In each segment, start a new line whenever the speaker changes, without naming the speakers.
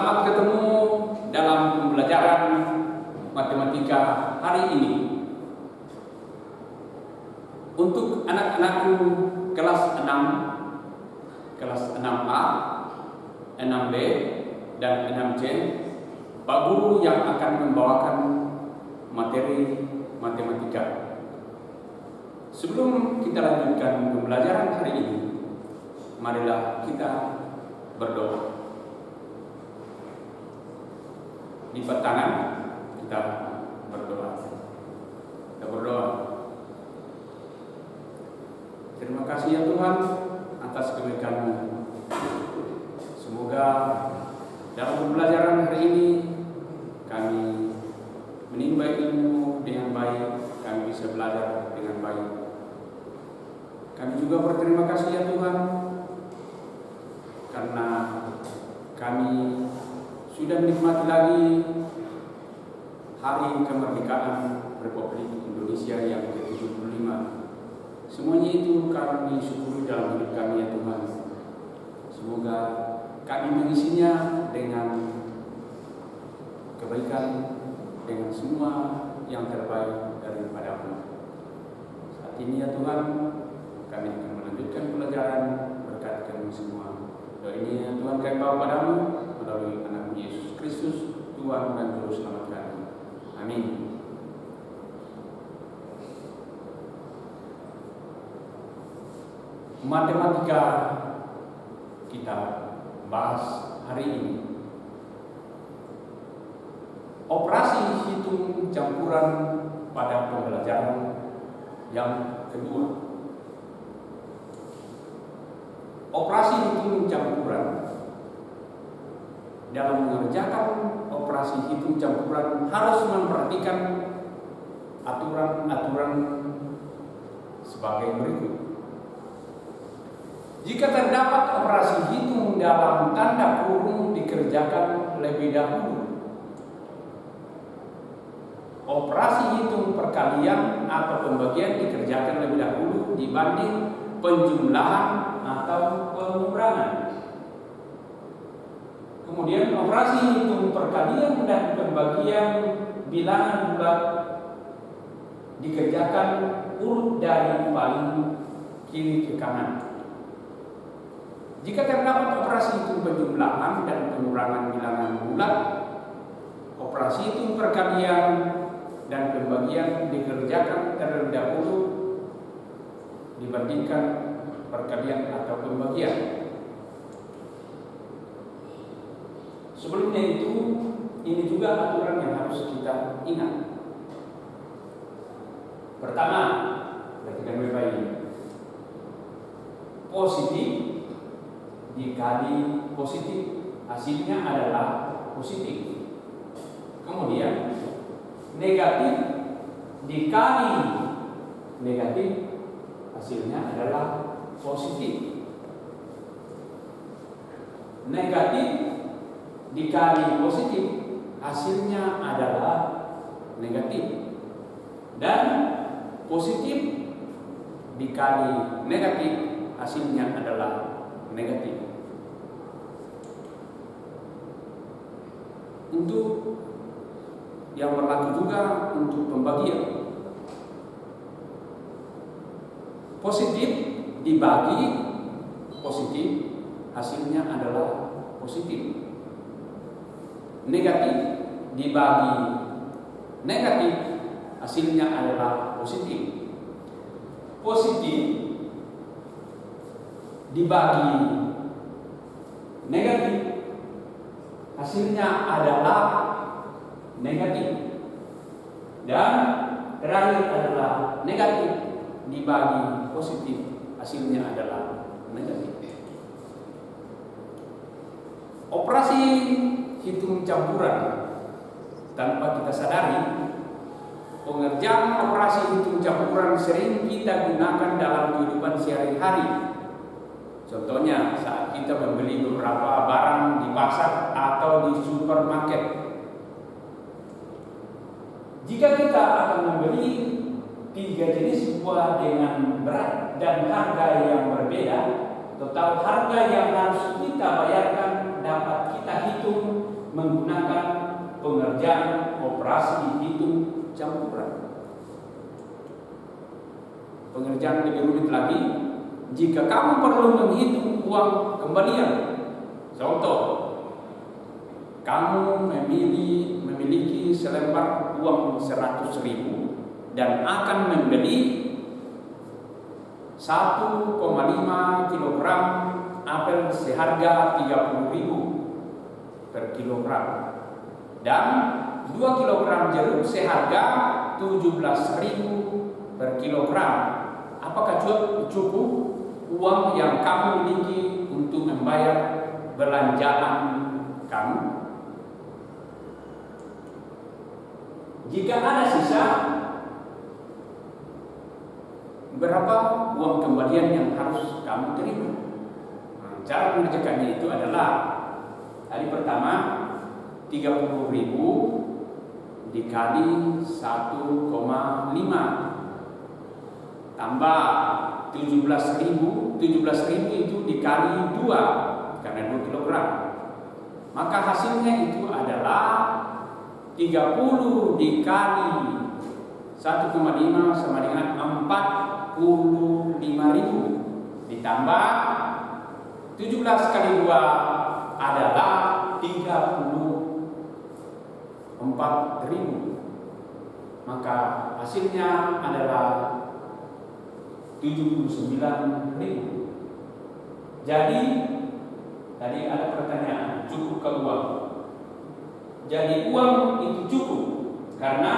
Selamat ketemu dalam pembelajaran matematika hari ini. Untuk anak-anakku kelas 6, kelas 6A, 6B, dan 6C, Pak Guru yang akan membawakan materi matematika. Sebelum kita lanjutkan pembelajaran hari ini, marilah kita berdoa. Lipat tangan, kita berdoa. Kita berdoa. Terima kasih ya Tuhan atas kebaikan-Mu. Semoga dalam pembelajaran hari ini kami menimba ilmu dengan baik, kami bisa belajar dengan baik. Kami juga berterima kasih ya Tuhan karena kami sudah menikmati lagi hari kemerdekaan Republik Indonesia yang ke-75. Semuanya itu kami syukuri dalam hidup kami ya Tuhan. Semoga kami mengisinya dengan kebaikan, dengan semua yang terbaik daripada-Mu. Saat ini ya Tuhan, kami akan melanjutkan pelajaran berkat kami semua. Doa ini ya Tuhan kami bawa padamu melalui anak Yesus Kristus, Tuhan dan Juru Selamat kami. Amin. Matematika kita bahas hari ini. Operasi hitung campuran pada pembelajaran yang kedua. Operasi hitung campuran. Dalam mengerjakan operasi hitung campuran harus memperhatikan aturan-aturan sebagai berikut. Jika terdapat operasi hitung dalam tanda kurung dikerjakan lebih dahulu, operasi hitung perkalian atau pembagian dikerjakan lebih dahulu dibanding penjumlahan atau pengurangan. Kemudian operasi hitung perkalian dan pembagian bilangan bulat dikerjakan urut dari paling kiri ke kanan. Jika terdapat operasi hitung penjumlahan dan pengurangan bilangan bulat, operasi hitung perkalian dan pembagian dikerjakan terlebih dahulu dibandingkan perkalian atau pembagian. Sebelumnya itu, ini juga aturan yang harus kita ingat. Pertama, perhatikan baik-baik. Positif dikali positif, hasilnya adalah positif. Kemudian, negatif dikali negatif, hasilnya adalah positif. Negatif dikali positif, hasilnya adalah negatif. Dan positif dikali negatif, hasilnya adalah negatif. Untuk yang berlaku juga untuk pembagian. Positif dibagi positif, hasilnya adalah positif. Negatif dibagi negatif, hasilnya adalah positif. Positif dibagi negatif, hasilnya adalah negatif. Dan terakhir adalah negatif dibagi positif, hasilnya adalah negatif. Operasi hitung campuran tanpa kita sadari, pengerjaan operasi hitung campuran sering kita gunakan dalam kehidupan sehari-hari. Contohnya saat kita membeli beberapa barang di pasar atau di supermarket. Jika kita akan membeli 3 jenis buah dengan berat dan harga yang berbeda, total harga yang harus kita bayarkan dapat kita hitung menggunakan pengerjaan operasi hitung campuran. Pengerjaan lebih rumit lagi, jika kamu perlu menghitung uang kembalian. Contoh, kamu memiliki selembar uang 100.000 dan akan membeli 1,5 kilogram apel seharga 30.000 per kilogram dan 2 kilogram jeruk seharga 17.000 per kilogram. Apakah cukup uang yang kamu miliki untuk membayar belanjaan kamu? Jika ada sisa, berapa uang kembalian yang harus kamu terima? Cara mengerjakannya itu adalah hari pertama 30.000 dikali 1,5 tambah 17.000 itu dikali 2 karena 2 kilogram. Maka hasilnya itu adalah 30 dikali 1,5 sama dengan 45.000 ditambah 17 kali 2 adalah 34.000. Maka hasilnya adalah 79.000. Jadi tadi ada pertanyaan, cukupkah uang? Jadi uang itu cukup karena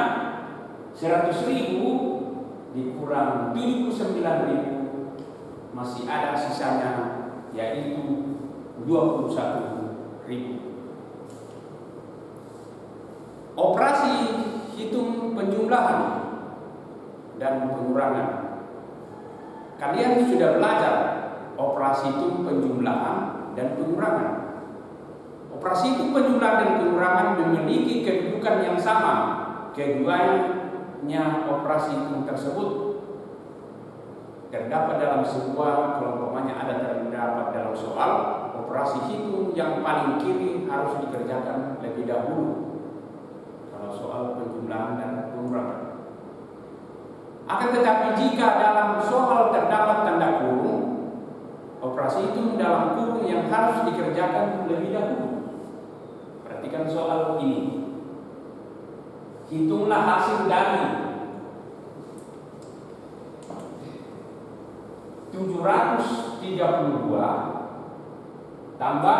100.000 dikurang 79.000 masih ada sisanya, yaitu 21.000. Operasi hitung penjumlahan dan pengurangan. Kalian sudah belajar operasi hitung penjumlahan dan pengurangan. Operasi hitung penjumlahan dan pengurangan memiliki kedudukan yang sama. Keduanya operasi hitung tersebut terdapat dalam sebuah, kalau umpamanya ada terdapat dalam soal, operasi hitung yang paling kiri harus dikerjakan lebih dahulu kalau soal penjumlahan dan pengurangan. Akan tetapi jika dalam soal terdapat tanda kurung, operasi hitung dalam kurung yang harus dikerjakan lebih dahulu. Perhatikan soal ini. Hitunglah hasil dari 732 tambah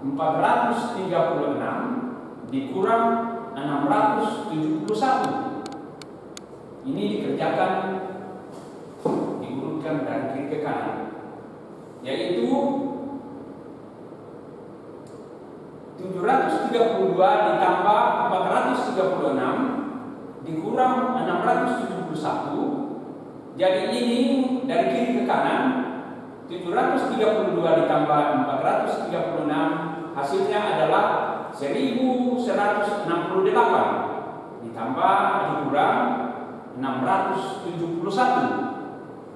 436 dikurang 671. Ini dikerjakan, diurutkan dari kiri ke kanan, yaitu 732 ditambah 436 dikurang 671. Jadi ini dari kiri ke kanan, 732 ditambah 436 hasilnya adalah 1168 ditambah dikurang 671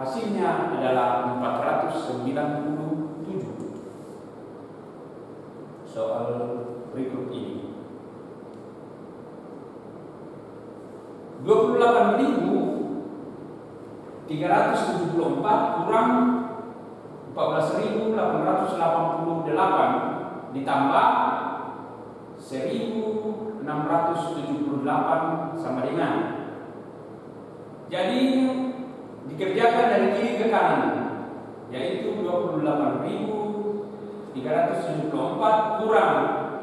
hasilnya adalah 497. Soal berikut ini 28.374 kurang 14.888 ditambah 1.678 sama dengan. Jadi dikerjakan dari kiri ke kanan, yaitu 28.374 kurang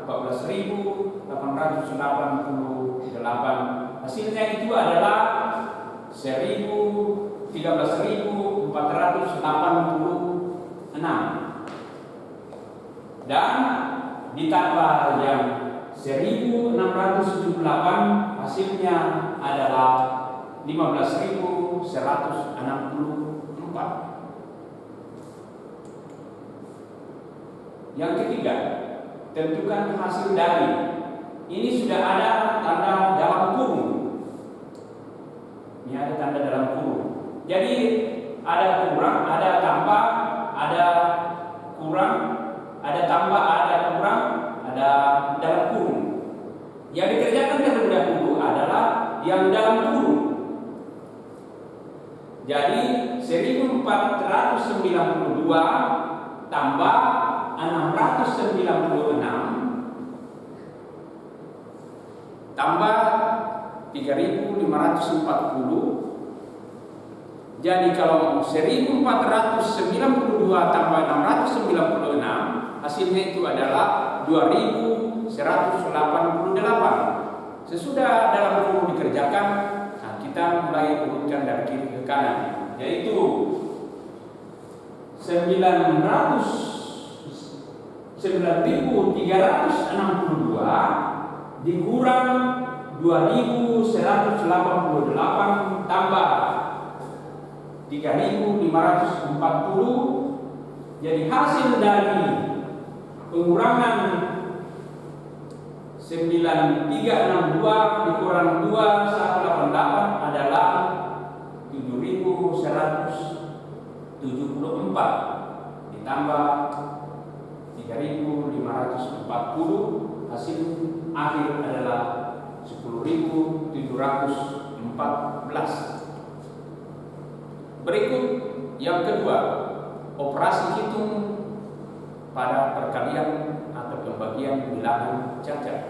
14.888. Hasilnya itu adalah 13.486 dan ditambah yang 1.678 hasilnya adalah 15.164. Yang ketiga, tentukan hasil dari. Ini sudah ada tanda dalam kurung. Ini ada tanda dalam kurung. Jadi ada kurang, ada tambah, ada kurang, ada tambah, ada kurang, ada ada dalam kurung. Yang dikerjakan terlebih dahulu adalah yang dalam kurung. Jadi 1492 tambah 696 tambah 3540. Jadi kalau 1492 tambah 696 hasilnya itu adalah 2188. Sesudah dalam kurung dikerjakan, nah kita mulai urutkan dari kiri ke kanan, yaitu 9.362 dikurang 2.188 tambah 3.540. Jadi hasil dari pengurangan 9.362 dikurang 2.188 adalah 7.174 ditambah 3.540, hasil akhir adalah 10.714. Berikut yang kedua, operasi hitung pada perkalian atau pembagian bilangan cacat.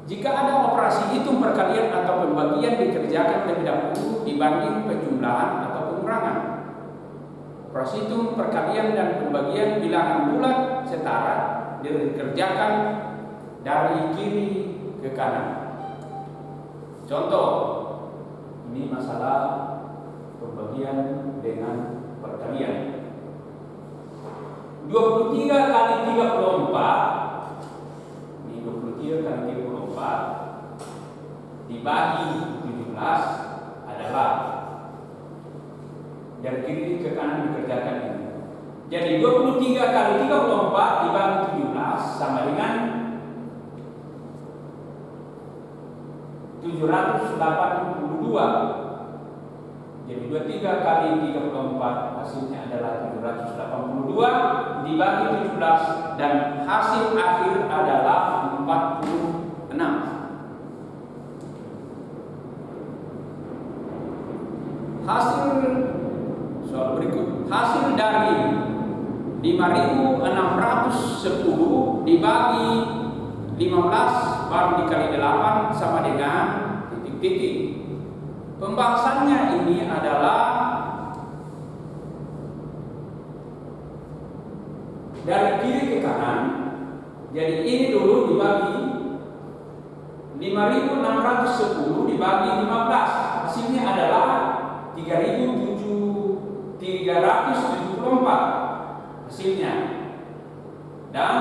Jika ada operasi hitung perkalian atau pembagian dikerjakan terlebih dahulu dibanding penjumlahan atau pengurangan. Operasi hitung perkalian dan pembagian bilangan bulat setara dikerjakan dari kiri ke kanan. Contoh, ini masalah pembagian dengan perkalian. 23 kali 34, ini 23 kali 34 dibagi 17 adalah, dari kiri ke kanan dikerjakan ini. Jadi 23 kali 34 dibagi 17 sama dengan 782. Jadi 23 kali 34 hasilnya adalah 782 dibagi 17 dan hasil akhir adalah 46. Hasil soal berikut, hasil dari 5.610 dibagi 15 baru dikali 8 sama dengan titik-titik. Pembahasannya ini adalah dari kiri ke kanan. Jadi ini dulu dibagi 5.610 dibagi 15, hasilnya adalah 3.374 hasilnya. Dan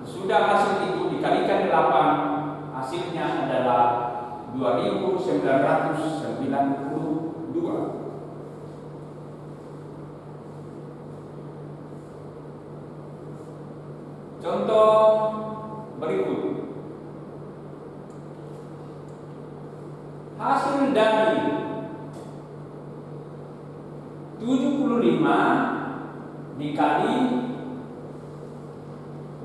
sudah hasil itu dikalikan 8, hasilnya adalah 2.992. Contoh berikut. Hasil dari 75 dikali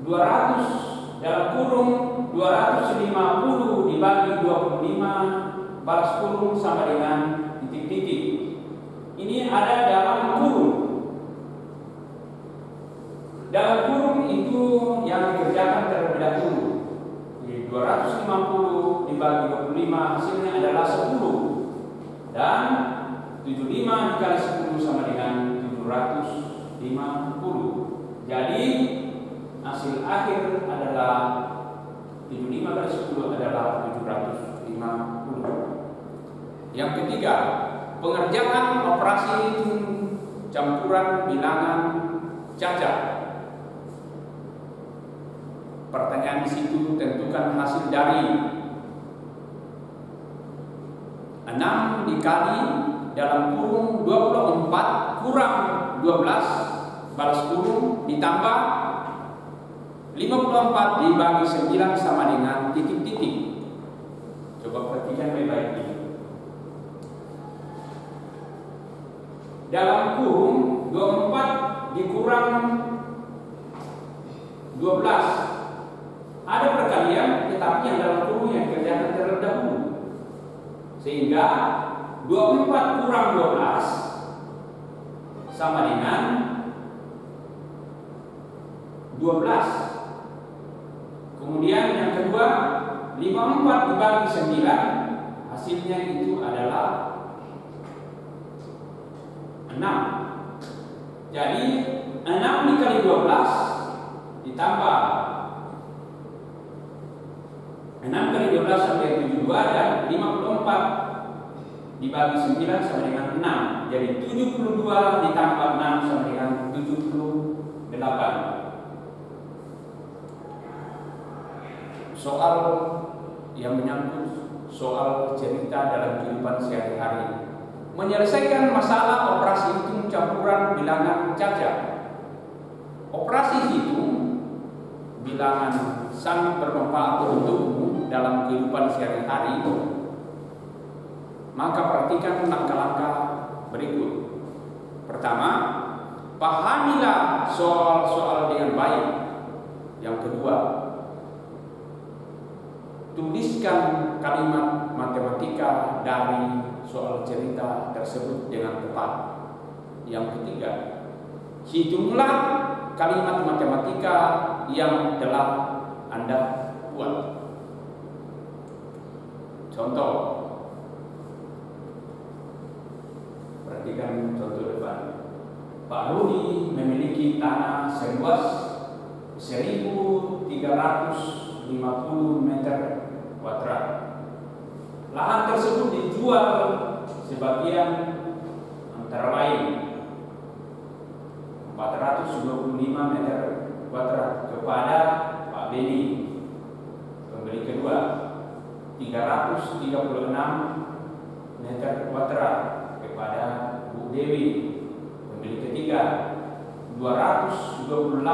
200 dalam kurung 250 dibagi 25 balas kurung sama dengan titik-titik. Ini ada dalam kurung. Dalam kurung itu yang dikerjakan terlebih dahulu. Jadi 250 dibagi 25 hasilnya adalah 10. Dan 75 dikali 10 sama dengan 750. Jadi hasil akhir adalah 75 kali 10 adalah 750. Yang ketiga, pengerjaan operasi hitung campuran bilangan cacat. Pertanyaan di situ, tentukan hasil dari 6 dikali dalam kurung 24 kurang 12 balas kurung ditambah 54 dibagi 9 sama dengan titik-titik. Coba perhatikan baik-baik ini. Dalam kurung 24 dikurang 12 Sehingga 24 kurang 12 sama dengan 12. Kemudian yang kedua, 54 dibagi 9, hasilnya itu adalah 6. Jadi 6 dikali 12 ditambah 6 kali 12 sampai 72, dan 54 dibagi 9 sama dengan 6. Jadi 72 ditambah 6 sama dengan 78. Soal yang menyangkut soal cerita dalam kehidupan sehari-hari, menyelesaikan masalah operasi hitung campuran bilangan cacat. Operasi hitung bilangan sangat bermanfaat untukmu dalam kehidupan sehari-hari. Maka perhatikan langkah-langkah berikut. Pertama, pahamilah soal-soal dengan baik. Yang kedua, tuliskan kalimat matematika dari soal cerita tersebut dengan tepat. Yang ketiga, hitunglah kalimat matematika yang telah Anda buat. Contoh, perhatikan contoh depan. Pak Rudi memiliki tanah seluas 1.350 meter kuadrat. Lahan tersebut dijual sebagian antara lain 425 meter kuadrat kepada Pak Beni. Pembeli kedua 336 meter kuadrat kepada Bu Dewi. Pembeli ketiga 228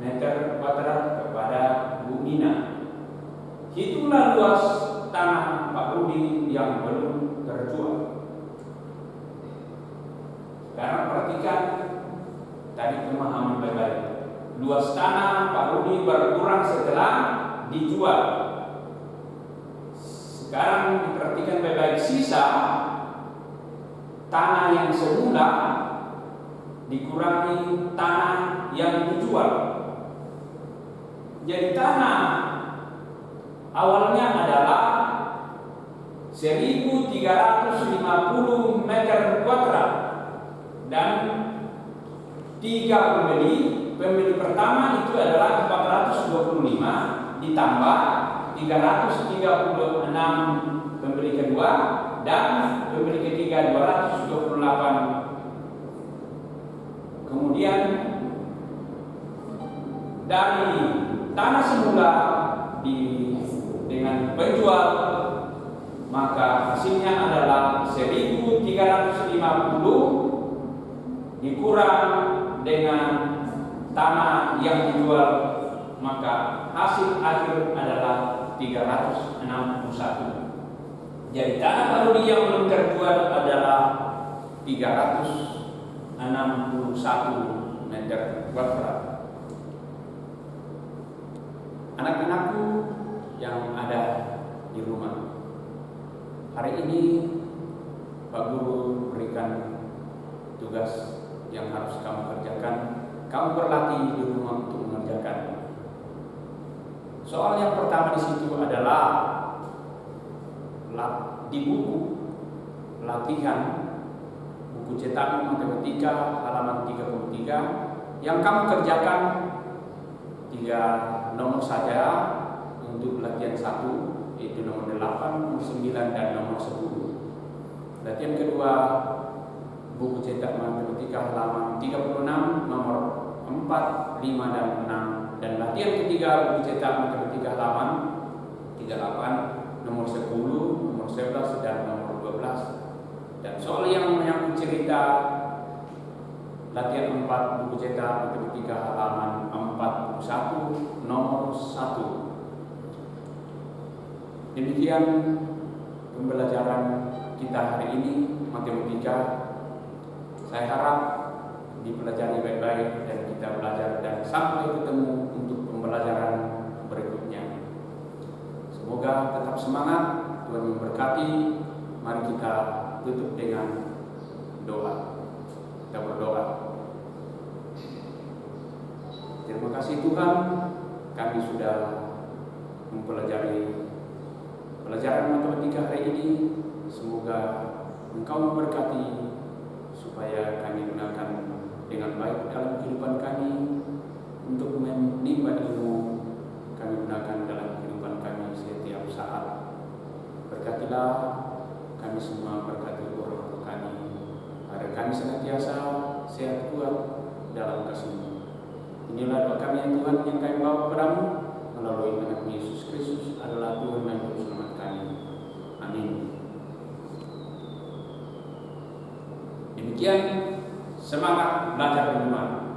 meter kuadrat kepada Bu Nina. Hitunglah luas tanah Pak Rudi yang belum terjual. Sekarang perhatikan tadi pemahaman baik-baik. Luas tanah Pak Rudi berkurang setelah dijual. Sekarang diperhatikan baik-baik, sisa tanah yang semula dikurangi tanah yang dijual. Jadi tanah awalnya adalah 1.350 meter kuadrat dan 3 pembeli pertama itu adalah 425 ditambah 336 pembeli kedua dan pembeli ketiga 228. Kemudian dari tanah semula dengan penjual, maka hasilnya adalah 1.350 dikurang dengan tanah yang dijual, maka hasil akhir adalah 361. Jadi tanah Pak Rudi yang belum terjual adalah 361 meter kuadrat. Anak-anakku yang ada di rumah, hari ini Pak Guru berikan tugas yang harus kamu kerjakan. Kamu berlatih di rumah untuk mengerjakan. Soal yang pertama di situ adalah di buku latihan buku cetak matematika halaman 33 yang kamu kerjakan 3 nomor saja untuk latihan 1, yaitu nomor 8, nomor 9 dan nomor 10. Latihan kedua buku cetak matematika halaman 36 nomor 4, 5 dan 6, dan latihan ketiga buku cetak matematika halaman 38 nomor 10, nomor 11 dan nomor 12. Dan soal yang menyangkut cerita latihan 4 buku cetak matematika halaman 41 nomor 1. Demikian pembelajaran kita hari ini matematika. Saya harap dipelajari baik-baik dan kita belajar dan sampai ketemu untuk pembelajaran berikutnya. Semoga tetap semangat. Tuhan memberkati. Mari kita tutup dengan doa. Kita berdoa. Terima kasih Tuhan, kami sudah mempelajari pelajaran matematika hari ini. Semoga Engkau memberkati supaya kami gunakan dengan baik dalam kehidupan kami untuk menimba ilmu. Kami gunakan dalam kehidupan kami setiap saat. Berkatilah kami semua, berkati orang tua kami, agar kami senantiasa sehat kuat dalam kasih-Mu. Inilah doa kami yang Tuhan yang kami bawa kepadamu melalui anak Yesus Kristus adalah Tuhan dan Juru Selamat kami. Amin. Demikian semangat belajar beriman.